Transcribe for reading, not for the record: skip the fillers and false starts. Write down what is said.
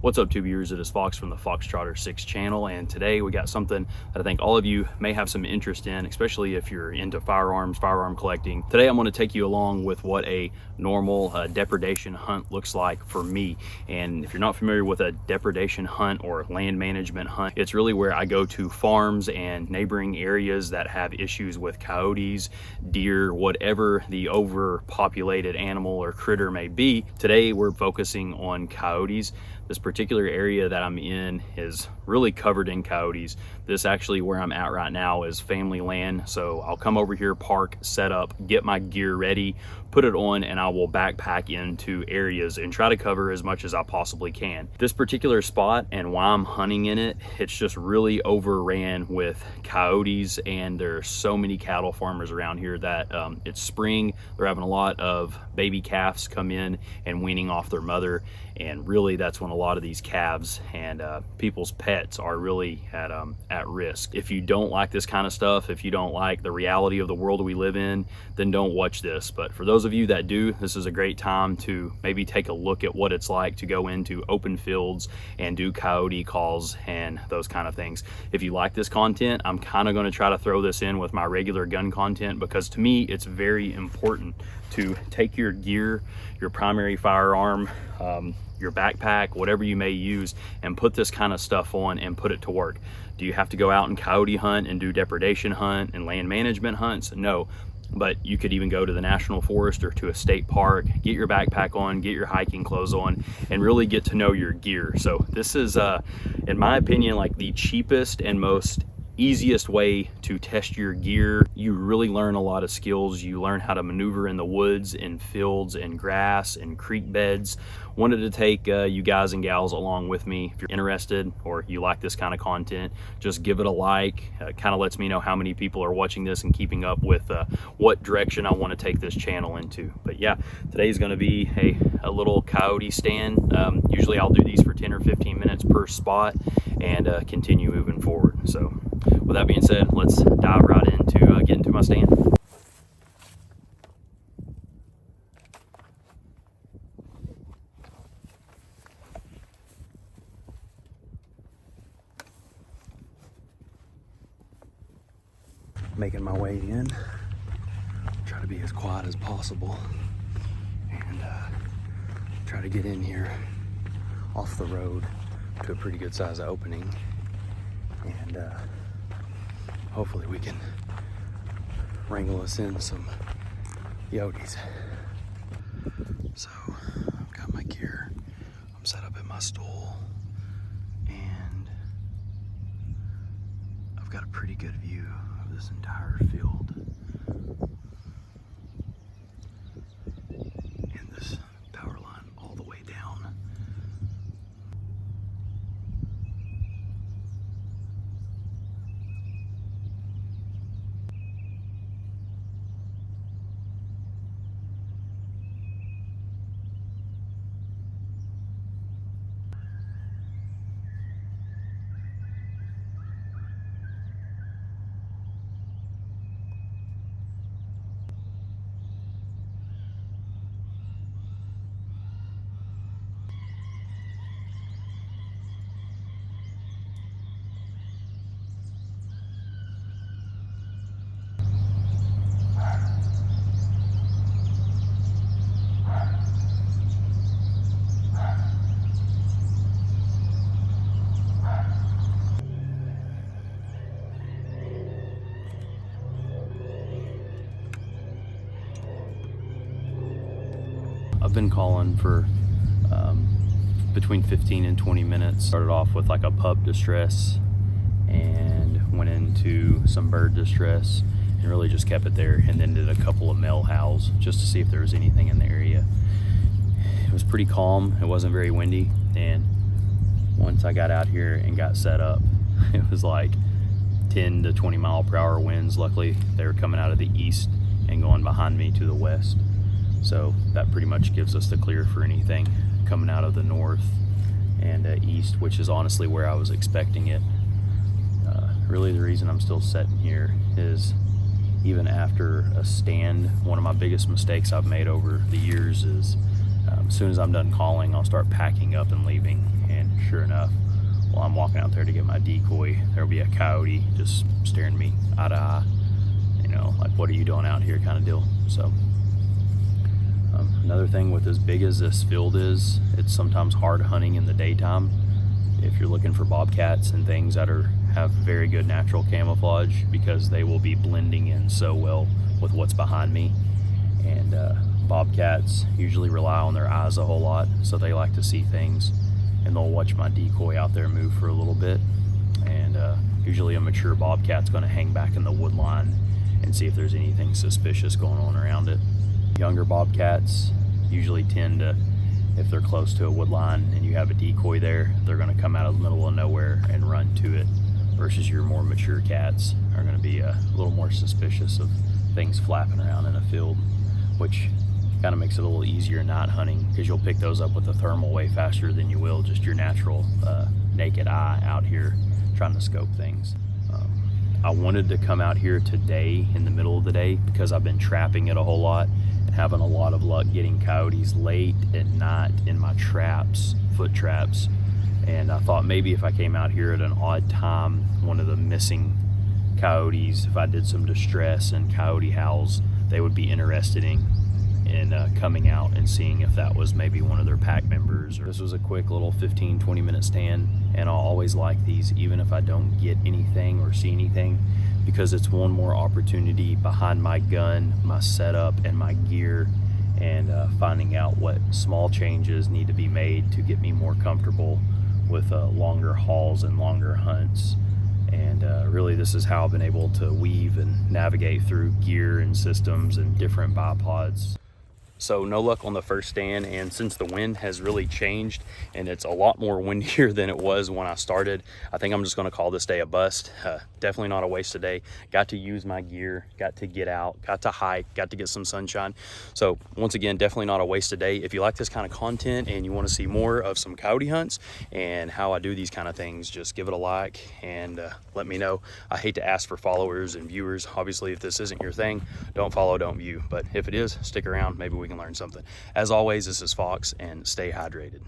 What's up, tubers? It is Fox from the Foxtrotter 6 channel, and today we got something that I think all of you may have some interest in, especially if you're into firearms, firearm collecting. Today I'm going to take you along with what a normal depredation hunt looks like for me. And if you're not familiar with a depredation hunt or land management hunt, it's really where I go to farms and neighboring areas that have issues with coyotes, deer, whatever the overpopulated animal or critter may be. Today we're focusing on coyotes. This particular area that I'm in is really covered in coyotes. This actually where I'm at right now is family land. So I'll come over here, park, set up, get my gear ready, put it on, and I will backpack into areas and try to cover as much as I possibly can. This particular spot and why I'm hunting in it, it's just really overran with coyotes, and there's so many cattle farmers around here that it's spring. They're having a lot of baby calves come in and weaning off their mother. And really that's when a lot of these calves and people's pets are really at risk. If you don't like this kind of stuff, if you don't like the reality of the world we live in, then don't watch this. But for those of you that do, this is a great time to maybe take a look at what it's like to go into open fields and do coyote calls and those kind of things. If you like this content, I'm kind of going to try to throw this in with my regular gun content, because to me it's very important to take your gear, your primary firearm, your backpack, whatever you may use, and put this kind of stuff on and put it to work. Do you have to go out and coyote hunt and do depredation hunt and land management hunts? No, but you could even go to the national forest or to a state park, get your backpack on, get your hiking clothes on, and really get to know your gear. So this is, in my opinion, like the cheapest and most easiest way to test your gear. You really learn a lot of skills. You learn how to maneuver in the woods, in fields, and grass, and creek beds. Wanted to take you guys and gals along with me. If you're interested or you like this kind of content, just give it a like. Kind of lets me know how many people are watching this and keeping up with what direction I want to take this channel into. But yeah, today's going to be a little coyote stand. Usually I'll do these for 10 or 15 minutes per spot and continue moving forward. So with that being said, let's dive right into getting to my stand. Making my way in, try to be as quiet as possible, and try to get in here off the road to a pretty good size opening, and hopefully we can wrangle us in some coyotes. So I've got my gear, I'm set up in my stool, and I've got a pretty good view of this entire field and this power line all the way down. I've been calling for between 15 and 20 minutes. Started off with like a pup distress and went into some bird distress and really just kept it there, and then did a couple of male howls just to see if there was anything in the area. It was pretty calm, it wasn't very windy, and once I got out here and got set up, it was like 10 to 20 mile per hour winds. Luckily they were coming out of the east and going behind me to the west. So that pretty much gives us the clear for anything coming out of the north and east, which is honestly where I was expecting it. Really the reason I'm still sitting here is, even after a stand, one of my biggest mistakes I've made over the years is as soon as I'm done calling, I'll start packing up and leaving. And sure enough, while I'm walking out there to get my decoy, there'll be a coyote just staring me eye to eye, you know, like, what are you doing out here kind of deal. So another thing with as big as this field is, it's sometimes hard hunting in the daytime if you're looking for bobcats and things that have very good natural camouflage, because they will be blending in so well with what's behind me. And bobcats usually rely on their eyes a whole lot, so they like to see things, and they'll watch my decoy out there move for a little bit. And usually a mature bobcat's going to hang back in the wood line and see if there's anything suspicious going on around it. Younger bobcats usually tend to, if they're close to a wood line and you have a decoy there, they're going to come out of the middle of nowhere and run to it, versus your more mature cats are going to be a little more suspicious of things flapping around in a field, which kind of makes it a little easier not hunting, because you'll pick those up with a thermal way faster than you will just your natural naked eye out here trying to scope things. I wanted to come out here today in the middle of the day because I've been trapping it a whole lot and having a lot of luck getting coyotes late at night in my traps, foot traps. And I thought maybe if I came out here at an odd time, one of the missing coyotes, if I did some distress and coyote howls, they would be interested in coming out and seeing if that was maybe one of their pack members. This was a quick little 15-20 minute stand, and I'll always like these even if I don't get anything or see anything, because it's one more opportunity behind my gun, my setup, and my gear, and finding out what small changes need to be made to get me more comfortable with longer hauls and longer hunts. And really, this is how I've been able to weave and navigate through gear and systems and different bipods. So no luck on the first stand, and since the wind has really changed and it's a lot more windier than it was when I started, I think I'm just going to call this day a bust. Definitely not a wasted day. Got to use my gear, got to get out, got to hike, got to get some sunshine. So once again, definitely not a wasted day. If you like this kind of content and you want to see more of some coyote hunts and how I do these kind of things, just give it a like and let me know. I hate to ask for followers and viewers. Obviously, if this isn't your thing, don't follow, don't view. But if it is, stick around. Maybe we can learn something. As always, this is Fox, and stay hydrated.